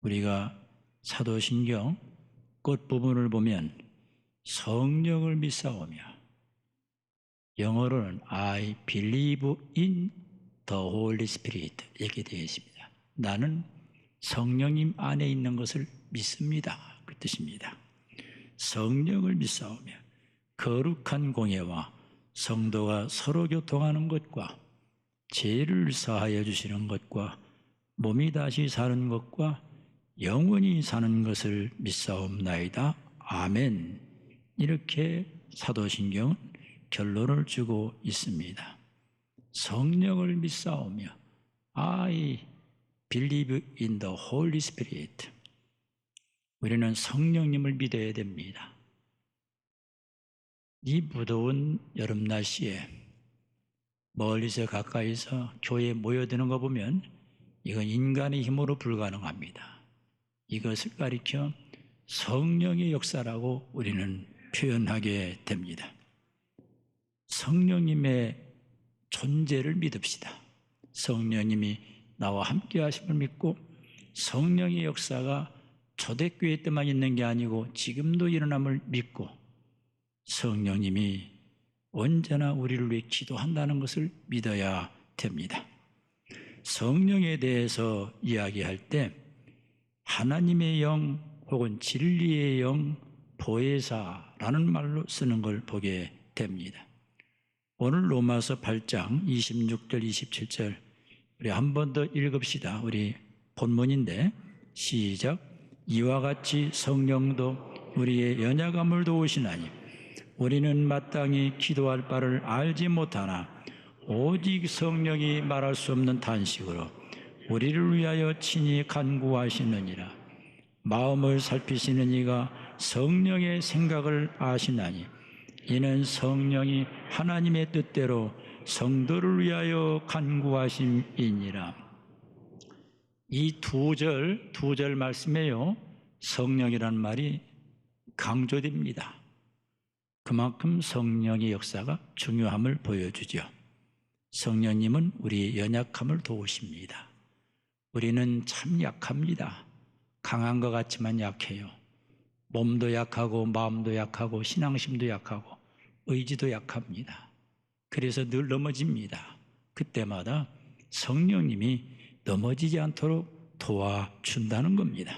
우리가 사도신경 끝부분을 보면 성령을 믿사오며, 영어로는 I believe in the Holy Spirit 이렇게 되어 있습니다. 나는 성령님 안에 있는 것을 믿습니다, 그 뜻입니다. 성령을 믿사오며 거룩한 공예와 성도가 서로 교통하는 것과 죄를 사하여 주시는 것과 몸이 다시 사는 것과 영원히 사는 것을 믿사옵나이다. 아멘. 이렇게 사도신경은 결론을 주고 있습니다. 성령을 믿사오며 I believe in the Holy Spirit. 우리는 성령님을 믿어야 됩니다. 이 무더운 여름 날씨에 멀리서 가까이서 교회에 모여드는 거 보면 이건 인간의 힘으로 불가능합니다. 이것을 가리켜 성령의 역사라고 우리는 표현하게 됩니다. 성령님의 존재를 믿읍시다. 성령님이 나와 함께 하심을 믿고, 성령의 역사가 초대교회 때만 있는 게 아니고 지금도 일어남을 믿고, 성령님이 언제나 우리를 위해 기도한다는 것을 믿어야 됩니다. 성령에 대해서 이야기할 때 하나님의 영 혹은 진리의 영, 보혜사라는 말로 쓰는 걸 보게 됩니다. 오늘 로마서 8장 26절 27절 우리 한 번 더 읽읍시다. 우리 본문인데 시작. 이와 같이 성령도 우리의 연약함을 도우시나니 우리는 마땅히 기도할 바를 알지 못하나 오직 성령이 말할 수 없는 탄식으로 우리를 위하여 친히 간구하시느니라. 마음을 살피시는 이가 성령의 생각을 아시나니 이는 성령이 하나님의 뜻대로 성도를 위하여 간구하심이니라. 이 두 절 말씀에요, 성령이란 말이 강조됩니다. 그만큼 성령의 역사가 중요함을 보여주죠. 성령님은 우리의 연약함을 도우십니다. 우리는 참 약합니다. 강한 것 같지만 약해요. 몸도 약하고 마음도 약하고 신앙심도 약하고 의지도 약합니다. 그래서 늘 넘어집니다. 그때마다 성령님이 넘어지지 않도록 도와준다는 겁니다.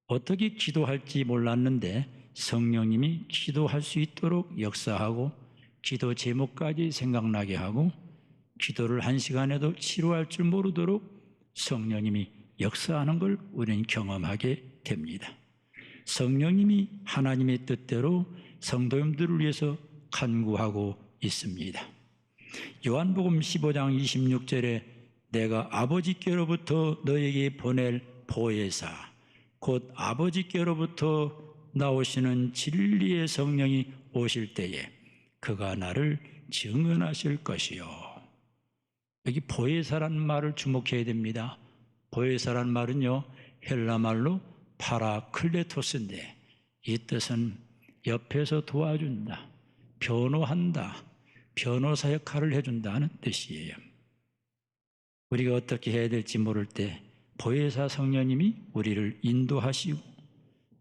어떻게 기도할지 몰랐는데 성령님이 기도할 수 있도록 역사하고 기도 제목까지 생각나게 하고 기도를 1시간에도 치루할 줄 모르도록 성령님이 역사하는 걸 우리는 경험하게 됩니다. 성령님이 하나님의 뜻대로 성도님들을 위해서 간구하고 있습니다. 요한복음 15장 26절에 내가 아버지께로부터 너에게 보낼 보혜사 곧 아버지께로부터 나오시는 진리의 성령이 오실 때에 그가 나를 증언하실 것이요. 여기 보혜사란 말을 주목해야 됩니다. 보혜사란 말은요, 헬라말로 파라클레토스인데 이 뜻은 옆에서 도와준다, 변호한다, 변호사 역할을 해준다는 뜻이에요. 우리가 어떻게 해야 될지 모를 때 보혜사 성령님이 우리를 인도하시고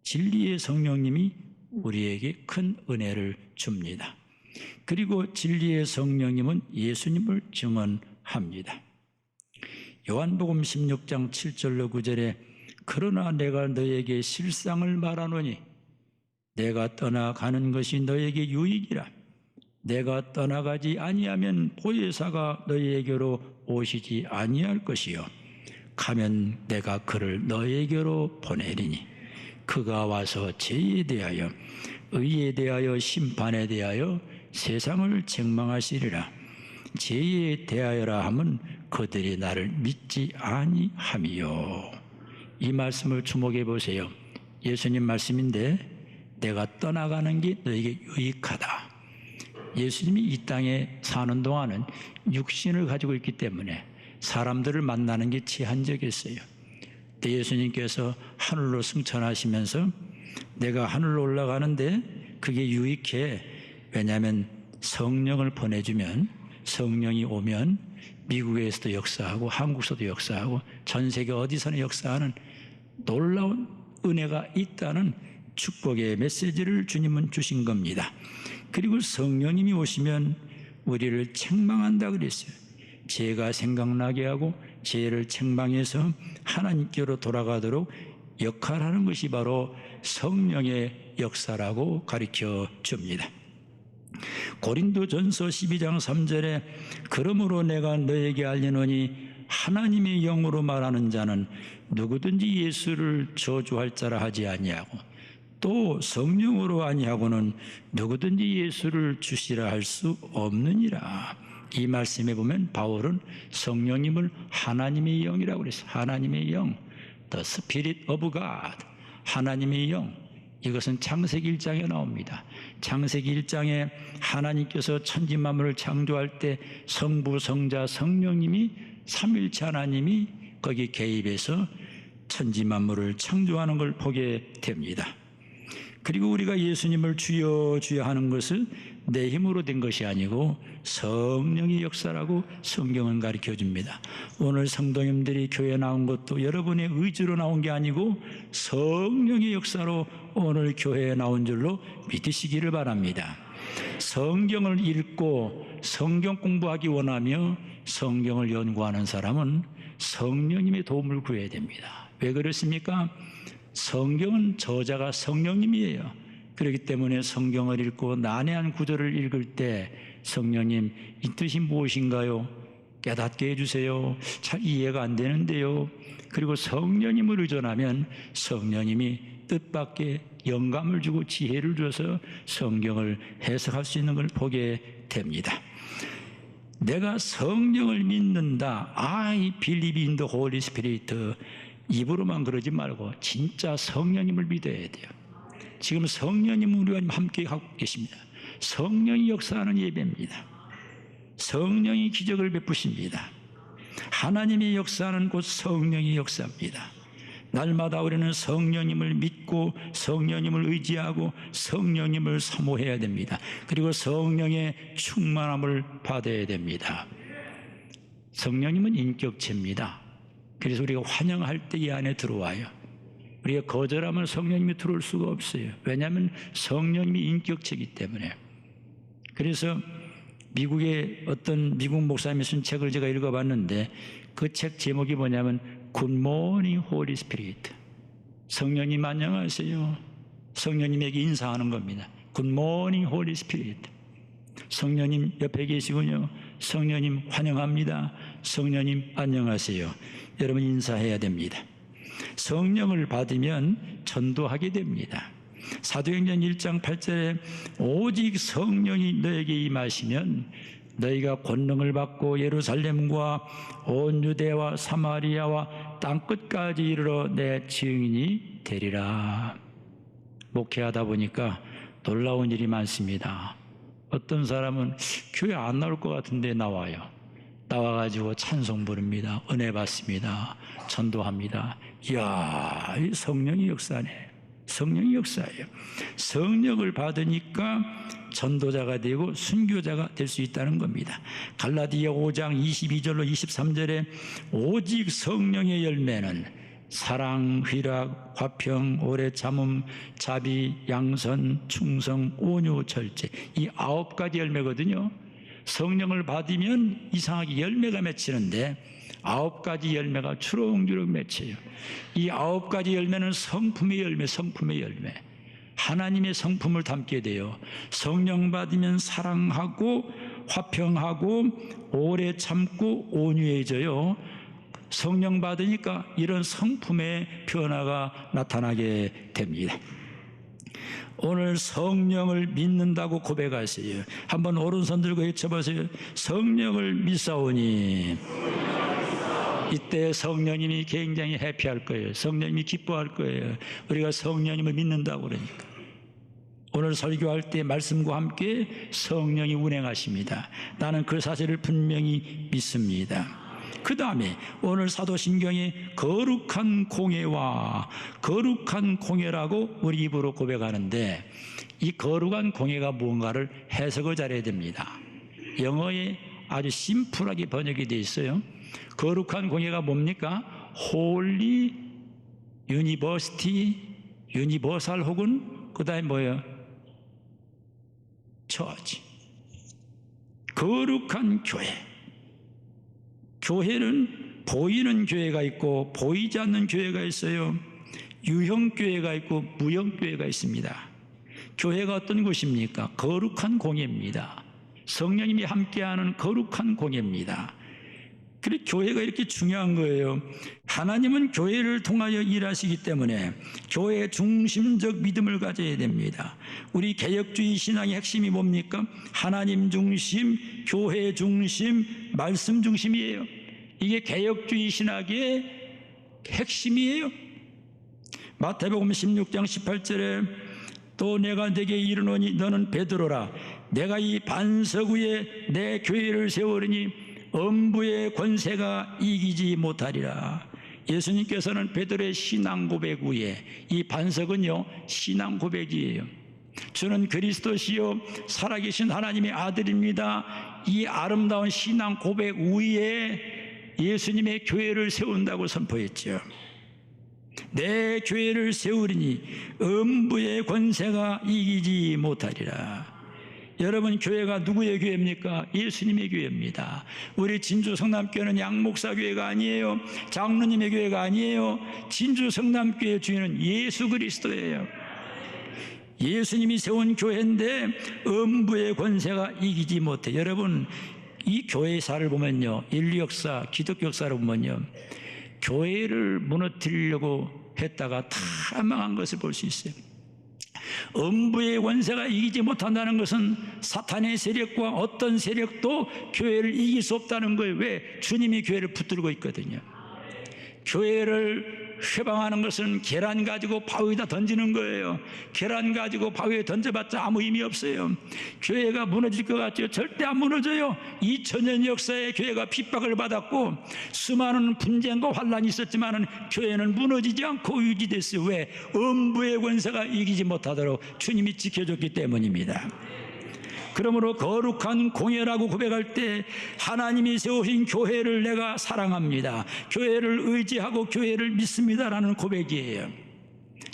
진리의 성령님이 우리에게 큰 은혜를 줍니다. 그리고 진리의 성령님은 예수님을 증언합니다. 요한복음 16장 7절로 9절에 그러나 내가 너에게 실상을 말하노니 내가 떠나가는 것이 너에게 유익이라. 내가 떠나가지 아니하면 보혜사가 너희에게로 오시지 아니할 것이요 가면 내가 그를 너희에게로 보내리니 그가 와서 죄에 대하여 의에 대하여 심판에 대하여 세상을 책망하시리라. 죄에 대하여라 함은 그들이 나를 믿지 아니함이요. 이 말씀을 주목해 보세요. 예수님 말씀인데 내가 떠나가는 게 너에게 유익하다. 예수님이 이 땅에 사는 동안은 육신을 가지고 있기 때문에 사람들을 만나는 게 제한적이었어요. 그때 예수님께서 하늘로 승천하시면서 내가 하늘로 올라가는데 그게 유익해. 왜냐하면 성령을 보내주면 성령이 오면 미국에서도 역사하고 한국에서도 역사하고 전 세계 어디서나 역사하는 놀라운 은혜가 있다는 축복의 메시지를 주님은 주신 겁니다. 그리고 성령님이 오시면 우리를 책망한다 그랬어요. 죄가 생각나게 하고 죄를 책망해서 하나님께로 돌아가도록 역할하는 것이 바로 성령의 역사라고 가르쳐 줍니다. 고린도전서 12장 3절에 그러므로 내가 너에게 알리노니 하나님의 영으로 말하는 자는 누구든지 예수를 저주할 자라 하지 아니하고 또 성령으로 아니하고는 누구든지 예수를 주시라 할 수 없느니라. 이 말씀에 보면 바울은 성령님을 하나님의 영이라고 그랬어요. 하나님의 영, The Spirit of God, 하나님의 영. 이것은 창세기 1장에 나옵니다. 창세기 1장에 하나님께서 천지 만물을 창조할 때 성부, 성자, 성령님이 삼일체 하나님이 거기 개입해서 천지 만물을 창조하는 걸 보게 됩니다. 그리고 우리가 예수님을 주여 주여 하는 것은 내 힘으로 된 것이 아니고 성령의 역사라고 성경은 가르쳐 줍니다. 오늘 성도님들이 교회에 나온 것도 여러분의 의지로 나온 게 아니고 성령의 역사로 오늘 교회에 나온 줄로 믿으시기를 바랍니다. 성경을 읽고 성경 공부하기 원하며 성경을 연구하는 사람은 성령님의 도움을 구해야 됩니다. 왜 그렇습니까? 성경은 저자가 성령님이에요. 그렇기 때문에 성경을 읽고 난해한 구절을 읽을 때 성령님, 이 뜻이 무엇인가요? 깨닫게 해주세요. 잘 이해가 안 되는데요. 그리고 성령님을 의존하면 성령님이 뜻밖의 영감을 주고 지혜를 줘서 성경을 해석할 수 있는 걸 보게 됩니다. 내가 성령을 믿는다. I believe in the Holy Spirit. 입으로만 그러지 말고 진짜 성령님을 믿어야 돼요. 지금 성령님은 우리와 함께 하고 계십니다. 성령이 역사하는 예배입니다. 성령이 기적을 베푸십니다. 하나님의 역사는 곧 성령의 역사입니다. 날마다 우리는 성령님을 믿고 성령님을 의지하고 성령님을 사모해야 됩니다. 그리고 성령의 충만함을 받아야 됩니다. 성령님은 인격체입니다. 그래서 우리가 환영할 때 이 안에 들어와요. 우리가 거절하면 성령님이 들어올 수가 없어요. 왜냐하면 성령님이 인격체이기 때문에. 그래서 미국의 어떤 미국 목사님이 쓴 책을 제가 읽어봤는데 그 책 제목이 뭐냐면 Good Morning Holy Spirit. 성령님 안녕하세요. 성령님에게 인사하는 겁니다. Good Morning Holy Spirit. 성령님 옆에 계시군요. 성령님 환영합니다. 성령님 안녕하세요. 여러분 인사해야 됩니다. 성령을 받으면 전도하게 됩니다. 사도행전 1장 8절에 오직 성령이 너에게 임하시면 너희가 권능을 받고 예루살렘과 온 유대와 사마리아와 땅끝까지 이르러 내 증인이 되리라. 목회하다 보니까 놀라운 일이 많습니다. 어떤 사람은 교회 안 나올 것 같은데 나와요. 나와가지고 찬송 부릅니다. 은혜 받습니다. 전도합니다. 이야, 이 성령의 역사네. 성령의 역사예요. 성령을 받으니까 전도자가 되고 순교자가 될 수 있다는 겁니다. 갈라디아 5장 22절로 23절에 오직 성령의 열매는 사랑, 희락, 화평, 오래 참음, 자비, 양선, 충성, 온유, 절제, 이 9가지 열매거든요. 성령을 받으면 이상하게 열매가 맺히는데 9가지 열매가 주렁주렁 맺혀요. 이 9가지 열매는 성품의 열매, 성품의 열매. 하나님의 성품을 담게 돼요. 성령 받으면 사랑하고 화평하고 오래 참고 온유해져요. 성령 받으니까 이런 성품의 변화가 나타나게 됩니다. 오늘 성령을 믿는다고 고백하세요. 한번 오른손 들고 외쳐보세요. 성령을 믿사오니. 이때 성령님이 굉장히 해피할 거예요. 성령님이 기뻐할 거예요. 우리가 성령님을 믿는다고 그러니까. 오늘 설교할 때 말씀과 함께 성령이 운행하십니다. 나는 그 사실을 분명히 믿습니다. 그 다음에 오늘 사도신경에 거룩한 공예와 거룩한 공예라고 우리 입으로 고백하는데 이 거룩한 공예가 뭔가를 해석을 잘해야 됩니다. 영어에 아주 심플하게 번역이 되어 있어요. 거룩한 공예가 뭡니까? Holy 유니버시티, 유니버설 혹은 그 다음에 뭐예요? 처치. 거룩한 교회. 교회는 보이는 교회가 있고 보이지 않는 교회가 있어요. 유형교회가 있고 무형교회가 있습니다. 교회가 어떤 곳입니까? 거룩한 공예입니다. 성령님이 함께하는 거룩한 공예입니다. 그래서 교회가 이렇게 중요한 거예요. 하나님은 교회를 통하여 일하시기 때문에 교회 중심적 믿음을 가져야 됩니다. 우리 개혁주의 신앙의 핵심이 뭡니까? 하나님 중심, 교회 중심, 말씀 중심이에요. 이게 개혁주의 신학의 핵심이에요. 마태복음 16장 18절에 또 내가 네게 이르노니 너는 베드로라. 내가 이 반석 위에 내 교회를 세우리니 음부의 권세가 이기지 못하리라. 예수님께서는 베드로의 신앙 고백 위에, 이 반석은요 신앙 고백이에요. 저는 그리스도시요 살아계신 하나님의 아들입니다. 이 아름다운 신앙 고백 위에 예수님의 교회를 세운다고 선포했죠. 내 교회를 세우리니 음부의 권세가 이기지 못하리라. 여러분, 교회가 누구의 교회입니까? 예수님의 교회입니다. 우리 진주 성남교회는 양목사 교회가 아니에요. 장로님의 교회가 아니에요. 진주 성남교회 주인은 예수 그리스도예요. 예수님이 세운 교회인데 음부의 권세가 이기지 못해. 여러분, 이 교회사를 보면요, 인류 역사, 기독교 역사를 보면요, 교회를 무너뜨리려고 했다가 다 망한 것을 볼 수 있어요. 음부의 권세가 이기지 못한다는 것은 사탄의 세력과 어떤 세력도 교회를 이길 수 없다는 거예요. 왜? 주님이 교회를 붙들고 있거든요. 교회를 회방하는 것은 계란 가지고 바위에다 던지는 거예요. 계란 가지고 바위에 던져봤자 아무 의미 없어요. 교회가 무너질 것 같죠? 절대 안 무너져요. 2000년 역사에 교회가 핍박을 받았고 수많은 분쟁과 환란이 있었지만 교회는 무너지지 않고 유지됐어요. 왜? 음부의 권세가 이기지 못하도록 주님이 지켜줬기 때문입니다. 그러므로 거룩한 공예라고 고백할 때 하나님이 세우신 교회를 내가 사랑합니다, 교회를 의지하고 교회를 믿습니다라는 고백이에요.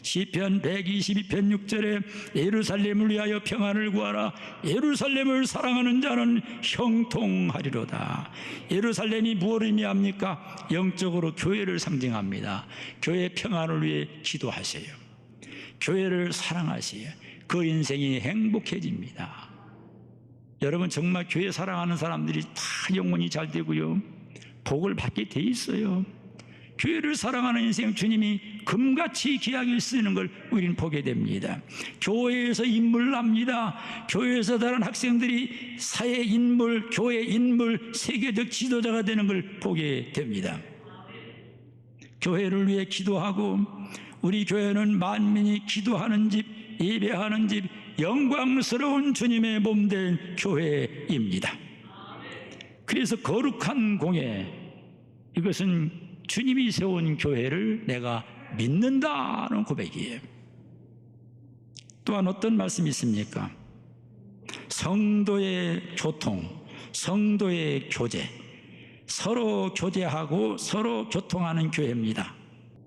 시편 122편 6절에 예루살렘을 위하여 평안을 구하라. 예루살렘을 사랑하는 자는 형통하리로다. 예루살렘이 무엇을 의미합니까? 영적으로 교회를 상징합니다. 교회 평안을 위해 기도하세요. 교회를 사랑하세요. 그 인생이 행복해집니다. 여러분, 정말 교회 사랑하는 사람들이 다 영혼이 잘 되고요, 복을 받게 돼 있어요. 교회를 사랑하는 인생, 주님이 금같이 귀하게 쓰는 걸 우리는 보게 됩니다. 교회에서 인물 납니다. 교회에서 다른 학생들이 사회 인물, 교회 인물, 세계적 지도자가 되는 걸 보게 됩니다. 교회를 위해 기도하고, 우리 교회는 만민이 기도하는 집, 예배하는 집, 영광스러운 주님의 몸된 교회입니다. 그래서 거룩한 공예, 이것은 주님이 세운 교회를 내가 믿는다는 고백이에요. 또한 어떤 말씀이 있습니까? 성도의 교통, 성도의 교제, 서로 교제하고 서로 교통하는 교회입니다.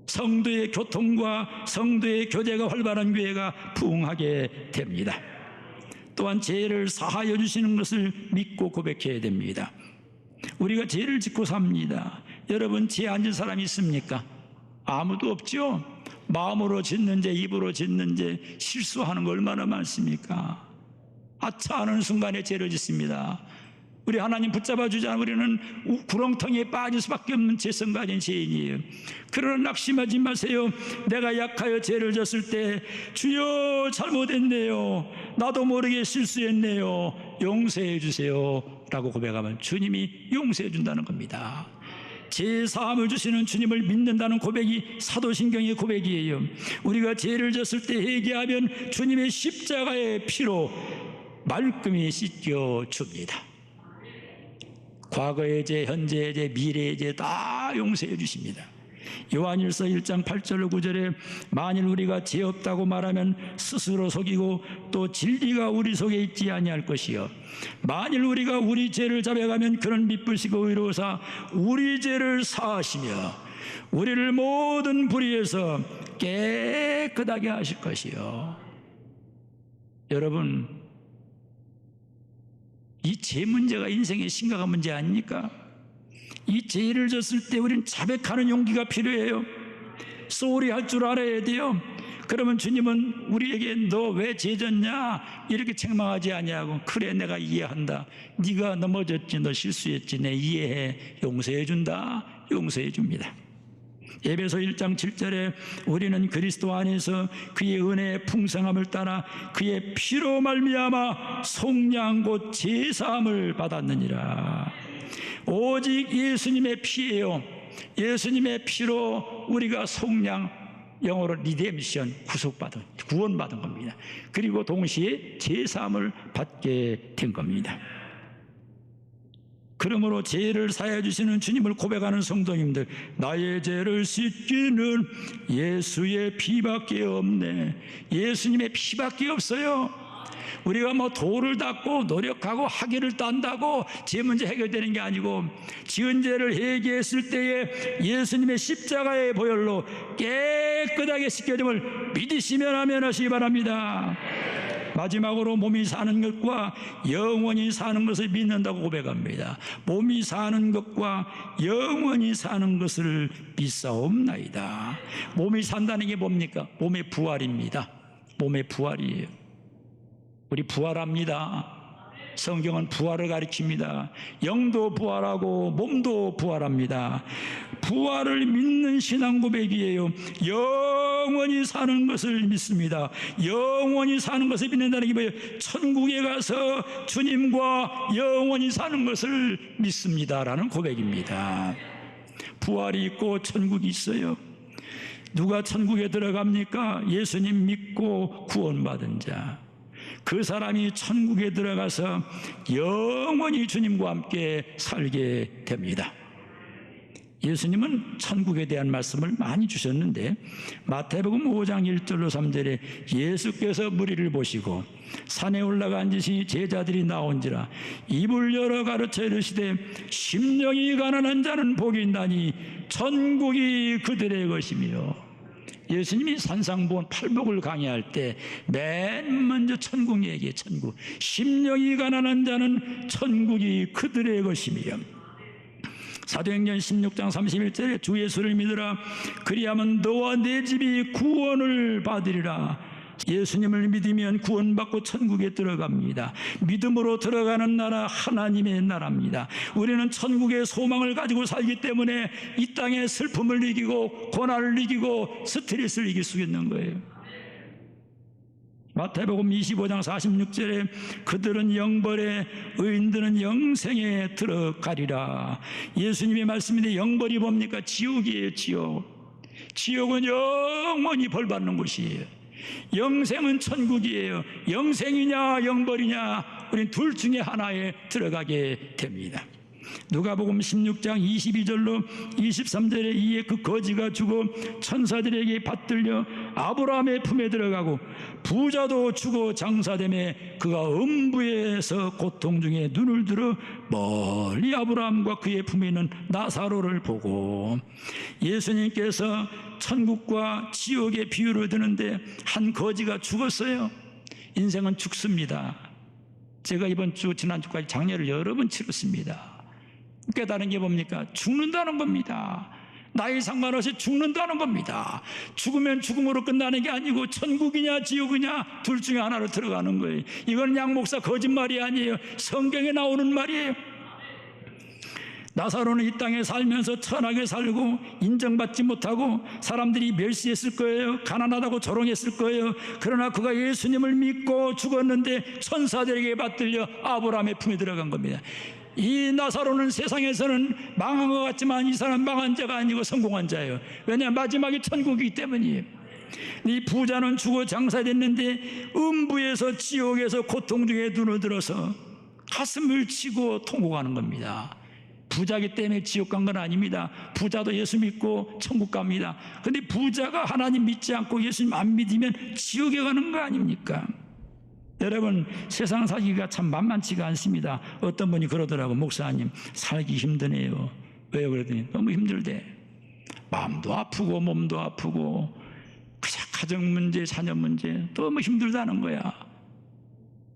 성도의 교통과 성도의 교제가 활발한 교회가 부흥하게 됩니다. 또한 죄를 사하여 주시는 것을 믿고 고백해야 됩니다. 우리가 죄를 짓고 삽니다. 여러분, 죄 안 진 사람이 있습니까? 아무도 없죠. 마음으로 짓는 죄, 입으로 짓는 죄, 실수하는 거 얼마나 많습니까? 아차하는 순간에 죄를 짓습니다. 우리 하나님 붙잡아 주지 않으면 우리는 구렁텅이에 빠질 수밖에 없는 죄성 가진 죄인이에요. 그러나 낙심하지 마세요. 내가 약하여 죄를 졌을 때 주여 잘못했네요, 나도 모르게 실수했네요, 용서해 주세요 라고 고백하면 주님이 용서해 준다는 겁니다. 죄사함을 주시는 주님을 믿는다는 고백이 사도신경의 고백이에요. 우리가 죄를 졌을 때 회개하면 주님의 십자가의 피로 말끔히 씻겨 줍니다. 과거의 죄, 현재의 죄, 미래의 죄 다 용서해 주십니다. 요한일서 1장 8절 9절에 만일 우리가 죄 없다고 말하면 스스로 속이고 또 진리가 우리 속에 있지 아니할 것이요 만일 우리가 우리 죄를 자백하면 그는 미쁘시고 의로우사 우리 죄를 사하시며 우리를 모든 불의에서 깨끗하게 하실 것이요. 여러분, 이 죄 문제가 인생의 심각한 문제 아닙니까? 이 죄를 졌을 때 우리는 자백하는 용기가 필요해요. 쏘리 할 줄 알아야 돼요. 그러면 주님은 우리에게 너 왜 죄 졌냐 이렇게 책망하지 아니하고 그래 내가 이해한다. 네가 넘어졌지, 너 실수했지, 내 이해해, 용서해 준다. 용서해 줍니다. 에베소 1장 7절에 우리는 그리스도 안에서 그의 은혜의 풍성함을 따라 그의 피로 말미암아 속량 곧 제사함을 받았느니라. 오직 예수님의 피예요. 예수님의 피로 우리가 속량, 영어로 리뎀션, 구원받은 겁니다. 그리고 동시에 제사함을 받게 된 겁니다. 그러므로 죄를 사해 주시는 주님을 고백하는 성도님들, 나의 죄를 씻기는 예수의 피밖에 없네. 예수님의 피밖에 없어요. 우리가 뭐 돌을 닦고 노력하고 학위를 딴다고 죄 문제 해결되는 게 아니고 지은 죄를 회개했을 때에 예수님의 십자가의 보혈로 깨끗하게 씻겨짐을 믿으시면 아멘 하시기 바랍니다. 마지막으로 몸이 사는 것과 영원히 사는 것을 믿는다고 고백합니다. 몸이 사는 것과 영원히 사는 것을 믿사옵나이다. 몸이 산다는 게 뭡니까? 몸의 부활입니다. 몸의 부활이에요. 우리 부활합니다. 성경은 부활을 가리킵니다. 영도 부활하고 몸도 부활합니다. 부활을 믿는 신앙 고백이에요. 영원히 사는 것을 믿습니다. 영원히 사는 것을 믿는다는 게 뭐예요? 천국에 가서 주님과 영원히 사는 것을 믿습니다라는 고백입니다. 부활이 있고 천국이 있어요. 누가 천국에 들어갑니까? 예수님 믿고 구원받은 자. 그 사람이 천국에 들어가서 영원히 주님과 함께 살게 됩니다. 예수님은 천국에 대한 말씀을 많이 주셨는데 마태복음 5장 1절로 3절에 예수께서 무리를 보시고 산에 올라가 앉으시니 제자들이 나온지라 입을 열어 가르쳐 이르시되 심령이 가난한 자는 복이 있나니 천국이 그들의 것이며. 예수님이 산상보원 팔복을 강의할 때 맨 먼저 천국 얘기해. 천국. 심령이 가난한 자는 천국이 그들의 것이며. 사도행전 16장 31절에 주 예수를 믿으라 그리하면 너와 내 집이 구원을 받으리라. 예수님을 믿으면 구원받고 천국에 들어갑니다. 믿음으로 들어가는 나라 하나님의 나라입니다. 우리는 천국의 소망을 가지고 살기 때문에 이 땅의 슬픔을 이기고 고난을 이기고 스트레스를 이길 수 있는 거예요. 마태복음 25장 46절에 그들은 영벌에 의인들은 영생에 들어가리라. 예수님의 말씀인데 영벌이 뭡니까? 지옥이에요. 지옥. 지옥은 영원히 벌받는 곳이에요. 영생은 천국이에요. 영생이냐 영벌이냐 우린 둘 중에 하나에 들어가게 됩니다. 누가복음 16장 22절로 23절에 이에 그 거지가 죽어 천사들에게 받들려 아브라함의 품에 들어가고 부자도 죽어 장사되매 그가 음부에서 고통 중에 눈을 들어 멀리 아브라함과 그의 품에 있는 나사로를 보고. 예수님께서 천국과 지옥의 비유를 드는데 한 거지가 죽었어요. 인생은 죽습니다. 제가 이번 주 지난주까지 장례를 여러 번 치렀습니다. 깨달은 게 뭡니까? 죽는다는 겁니다. 나이 상관없이 죽는다는 겁니다. 죽으면 죽음으로 끝나는 게 아니고 천국이냐 지옥이냐 둘 중에 하나로 들어가는 거예요. 이건 양 목사 거짓말이 아니에요. 성경에 나오는 말이에요. 나사로는 이 땅에 살면서 천하게 살고 인정받지 못하고 사람들이 멸시했을 거예요. 가난하다고 조롱했을 거예요. 그러나 그가 예수님을 믿고 죽었는데 천사들에게 받들려 아브라함의 품에 들어간 겁니다. 이 나사로는 세상에서는 망한 것 같지만 이 사람 망한 자가 아니고 성공한 자예요. 왜냐하면 마지막이 천국이기 때문이에요. 이 부자는 죽어 장사됐는데 음부에서 지옥에서 고통 중에 눈을 들어서 가슴을 치고 통곡하는 겁니다. 부자기 때문에 지옥 간 건 아닙니다. 부자도 예수 믿고 천국 갑니다. 근데 부자가 하나님 믿지 않고 예수님 안 믿으면 지옥에 가는 거 아닙니까? 여러분, 세상 살기가 참 만만치가 않습니다. 어떤 분이 그러더라고, 목사님 살기 힘드네요. 왜요? 그랬더니 너무 힘들대. 마음도 아프고 몸도 아프고 그냥 가정 문제, 자녀 문제 너무 힘들다는 거야.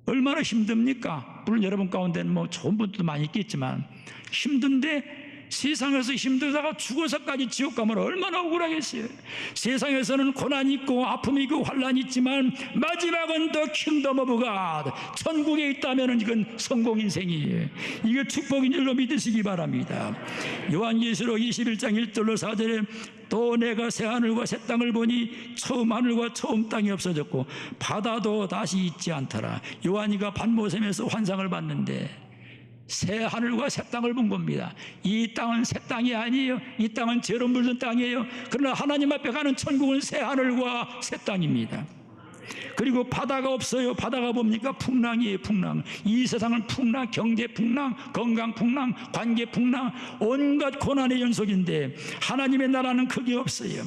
얼마나 힘듭니까? 물론 여러분 가운데는 뭐 좋은 분들도 많이 있겠지만 힘든데 세상에서 힘들다가 죽어서까지 지옥 가면 얼마나 억울하겠어요. 세상에서는 고난이 있고 아픔이 있고 환란이 있지만 마지막은 더 킹덤 오브 갓, 천국에 있다면 이건 성공 인생이에요. 이게 축복인 줄로 믿으시기 바랍니다. 요한계시록 21장 1절로 4절에 또 내가 새 하늘과 새 땅을 보니 처음 하늘과 처음 땅이 없어졌고 바다도 다시 있지 않더라. 요한이가 반모섬에서 환상을 봤는데 새 하늘과 새 땅을 본 겁니다. 이 땅은 새 땅이 아니에요. 이 땅은 죄로 물든 땅이에요. 그러나 하나님 앞에 가는 천국은 새 하늘과 새 땅입니다. 그리고 바다가 없어요. 바다가 뭡니까? 풍랑이에요. 풍랑. 이 세상은 풍랑, 경제 풍랑, 건강 풍랑, 관계 풍랑, 온갖 고난의 연속인데 하나님의 나라는 크게 없어요.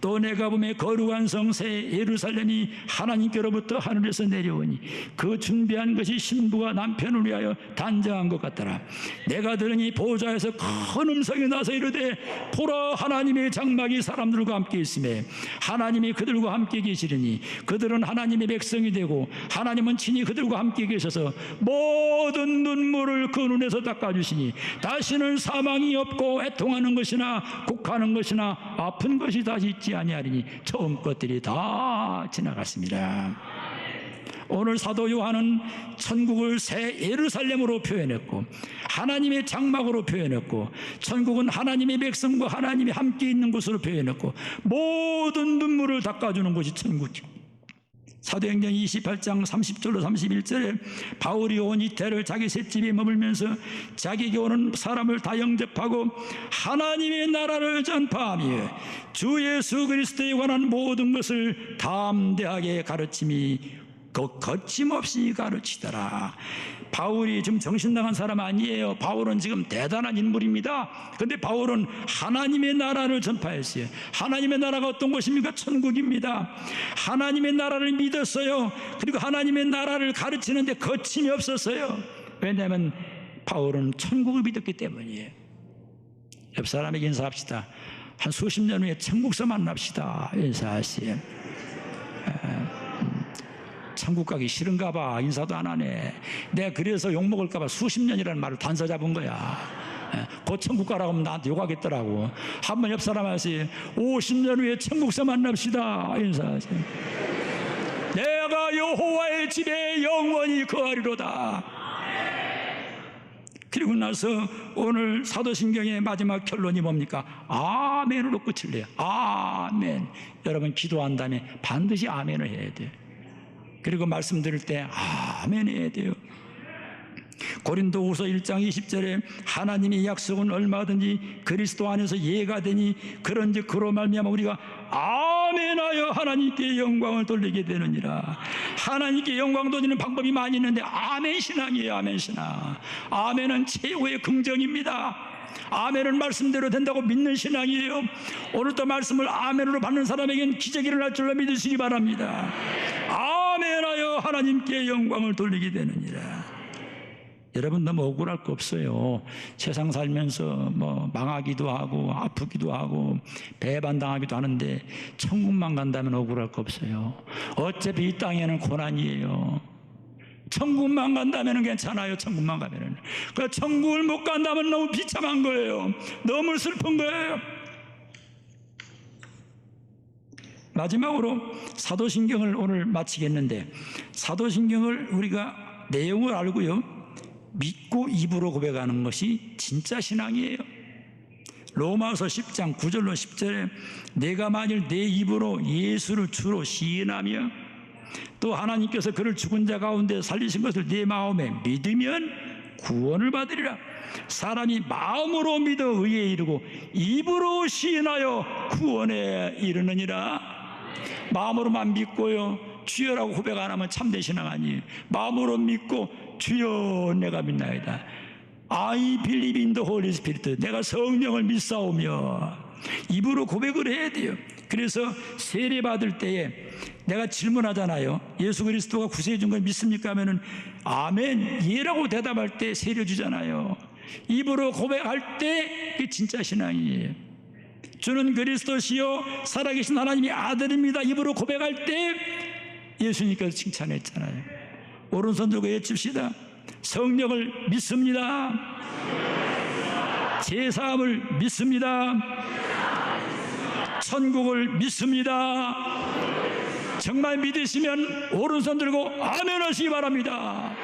또 내가 보매 거룩한 성새 예루살렘이 하나님께로부터 하늘에서 내려오니 그 준비한 것이 신부가 남편을 위하여 단장한 것 같더라. 내가 들으니 보좌에서 큰 음성이 나서 이르되 보라, 하나님의 장막이 사람들과 함께 있으매 하나님이 그들과 함께 계시리니 그들은 하나님의 백성이 되고 하나님은 친히 그들과 함께 계셔서 모든 눈물을 그 눈에서 닦아주시니 다시는 사망이 없고 애통하는 것이나 곡하는 것이나 아픈 것이 다시 있지 아니하리니 처음 것들이 다 지나갔습니다. 오늘 사도 요한은 천국을 새 예루살렘으로 표현했고 하나님의 장막으로 표현했고 천국은 하나님의 백성과 하나님이 함께 있는 곳으로 표현했고 모든 눈물을 닦아주는 곳이 천국입니다. 사도행전 28장 30절로 31절에 바울이 온 이태를 자기 셋집에 머물면서 자기에게 오는 사람을 다 영접하고 하나님의 나라를 전파하며 주 예수 그리스도에 관한 모든 것을 담대하게 가르침이 거침없이 가르치더라. 바울이 지금 정신 나간 사람 아니에요. 바울은 지금 대단한 인물입니다. 그런데 바울은 하나님의 나라를 전파했어요. 하나님의 나라가 어떤 것입니까? 천국입니다. 하나님의 나라를 믿었어요. 그리고 하나님의 나라를 가르치는데 거침이 없었어요. 왜냐하면 바울은 천국을 믿었기 때문이에요. 옆 사람에게 인사합시다. 한 수십 년 후에 천국서 만납시다. 인사하세요. 천국 가기 싫은가 봐. 인사도 안 하네. 내가 그래서 욕먹을까 봐 수십 년이라는 말을 단서 잡은 거야. 곧 천국 가라고 하면 나한테 욕하겠더라고. 한번 옆 사람 하세요. 50년 후에 천국서 만납시다. 인사하세요. 내가 여호와의 집에 영원히 거하리로다. 그리고 나서 오늘 사도신경의 마지막 결론이 뭡니까? 아멘으로 끝을 내요. 아멘. 여러분 기도한 다음에 반드시 아멘을 해야 돼요. 그리고 말씀 들을 때 아멘 해야 돼요. 고린도후서 1장 20절에 하나님의 약속은 얼마든지 그리스도 안에서 예가 되니 그런즉 그로 말미암아 우리가 아멘하여 하나님께 영광을 돌리게 되느니라. 하나님께 영광 돌리는 방법이 많이 있는데 아멘 신앙이에요. 아멘 신앙. 아멘은 최고의 긍정입니다. 아멘은 말씀대로 된다고 믿는 신앙이에요. 오늘도 말씀을 아멘으로 받는 사람에게는 기적이 일어날 줄로 믿으시기 바랍니다. 아멘하여 하나님께 영광을 돌리게 되느니라. 여러분 너무 억울할 거 없어요. 세상 살면서 뭐 망하기도 하고 아프기도 하고 배반당하기도 하는데 천국만 간다면 억울할 거 없어요. 어차피 이 땅에는 고난이에요. 천국만 간다면 괜찮아요. 천국만 가면은. 그 천국을 못 간다면 너무 비참한 거예요. 너무 슬픈 거예요. 마지막으로 사도신경을 오늘 마치겠는데 사도신경을 우리가 내용을 알고요 믿고 입으로 고백하는 것이 진짜 신앙이에요. 로마서 10장 9절로 10절에 내가 만일 내 입으로 예수를 주로 시인하며 또 하나님께서 그를 죽은 자 가운데 살리신 것을 내 마음에 믿으면 구원을 받으리라. 사람이 마음으로 믿어 의에 이르고 입으로 시인하여 구원에 이르느니라. 마음으로만 믿고요 주여라고 고백 안 하면 참된 신앙 아니에요. 마음으로 믿고 주여 내가 믿나이다. I believe in the Holy Spirit. 내가 성령을 믿사오며. 입으로 고백을 해야 돼요. 그래서 세례 받을 때에 내가 질문하잖아요. 예수 그리스도가 구세해 준 걸 믿습니까? 하면은 아멘, 예라고 대답할 때 세례 주잖아요. 입으로 고백할 때 그게 진짜 신앙이에요. 주는 그리스도시요 살아계신 하나님의 아들입니다. 입으로 고백할 때 예수님께서 칭찬했잖아요. 오른손 들고 외칩시다. 성령을 믿습니다. 제사함을 믿습니다. 천국을 믿습니다. 정말 믿으시면 오른손 들고 아멘 하시기 바랍니다.